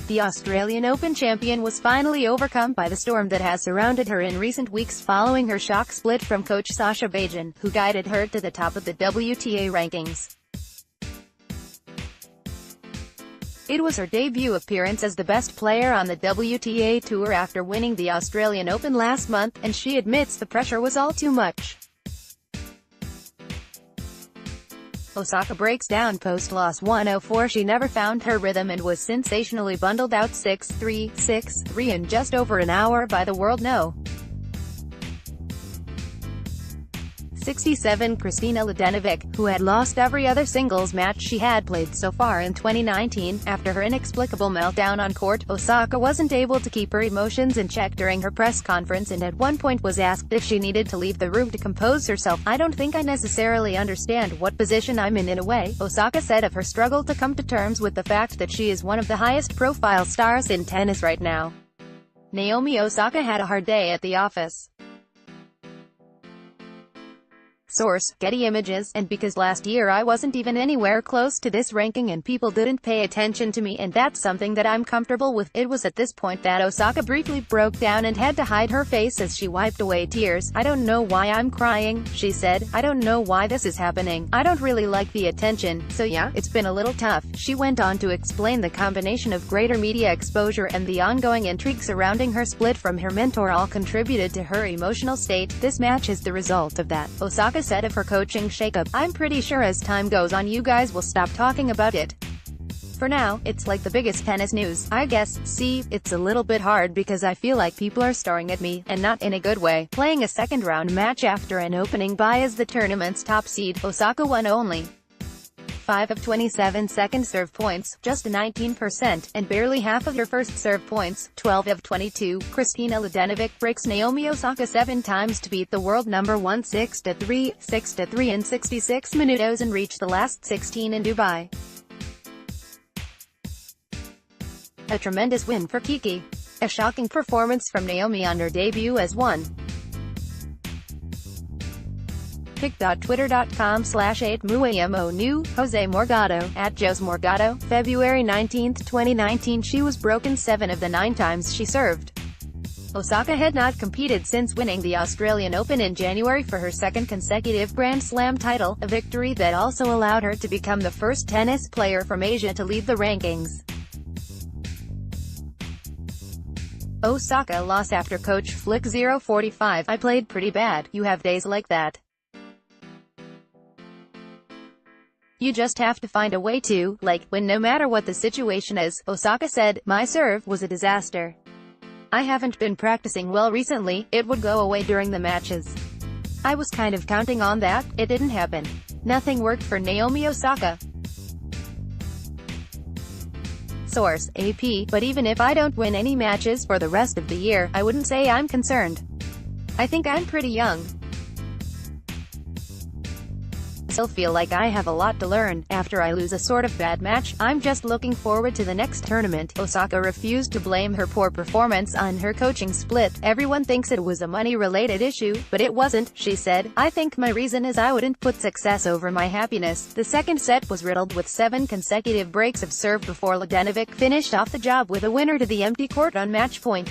The Australian Open champion was finally overcome by the storm that has surrounded her in recent weeks following her shock split from coach Sascha Bajin, who guided her to the top of the WTA rankings. It was her debut appearance as the best player on the WTA Tour after winning the Australian Open last month, and she admits the pressure was all too much. Osaka breaks down post-loss 104. She never found her rhythm and was sensationally bundled out 6-3, 6-3 in just over an hour by the world no. 67 Kristina Mladenovic, who had lost every other singles match she had played so far in 2019. After her inexplicable meltdown on court, Osaka wasn't able to keep her emotions in check during her press conference and at one point was asked if she needed to leave the room to compose herself. "I don't think I necessarily understand what position I'm in a way," Osaka said of her struggle to come to terms with the fact that she is one of the highest profile stars in tennis right now. Naomi Osaka had a hard day at the office. Source: Getty Images. "And because last year I wasn't even anywhere close to this ranking and people didn't pay attention to me, and that's something that I'm comfortable with." It was at this point that Osaka briefly broke down and had to hide her face as she wiped away tears. "I don't know why I'm crying," she said. "I don't know why this is happening. I don't really like the attention, so yeah, it's been a little tough." She went on to explain the combination of greater media exposure and the ongoing intrigue surrounding her split from her mentor all contributed to her emotional state. "This match is the result of that," Osaka said of her coaching shakeup. "I'm pretty sure as time goes on you guys will stop talking about it. For now, it's like the biggest tennis news, I guess. See, it's a little bit hard because I feel like people are staring at me, and not in a good way." Playing a second-round match after an opening bye as the tournament's top seed, Osaka won only 5 of 27 second serve points, just 19%, and barely half of her first serve points, 12 of 22. Kristina Mladenovic breaks Naomi Osaka 7 times to beat the world number 1 6-3, 6-3 in 66 minutos and reach the last 16 in Dubai. A tremendous win for Kiki. A shocking performance from Naomi on her debut as one. pic.twitter.com/8muamo new, Jose Morgado, @JosMorgado, February 19, 2019. She was broken 7 of the 9 times she served. Osaka had not competed since winning the Australian Open in January for her second consecutive Grand Slam title, a victory that also allowed her to become the first tennis player from Asia to lead the rankings. Osaka lost after coach Flick 045. "I played pretty bad. You have days like that. You just have to find a way to, like, win no matter what the situation is," Osaka said. "My serve was a disaster. I haven't been practicing well recently. It would go away during the matches. I was kind of counting on that. It didn't happen. Nothing worked for Naomi Osaka." Source: AP. "But even if I don't win any matches for the rest of the year, I wouldn't say I'm concerned. I think I'm pretty young. I still feel like I have a lot to learn. After I lose a sort of bad match, I'm just looking forward to the next tournament." Osaka refused to blame her poor performance on her coaching split. "Everyone thinks it was a money-related issue, but it wasn't," she said. "I think my reason is I wouldn't put success over my happiness." The second set was riddled with 7 consecutive breaks of serve before Mladenovic finished off the job with a winner to the empty court on match point.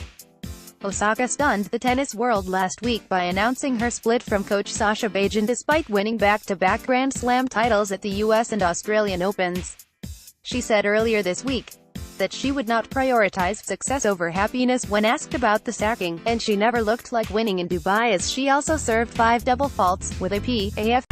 Osaka stunned the tennis world last week by announcing her split from coach Sascha Bajin despite winning back-to-back Grand Slam titles at the US and Australian Opens. She said earlier this week that she would not prioritize success over happiness when asked about the sacking, and she never looked like winning in Dubai as she also served 5 double faults, with a PAF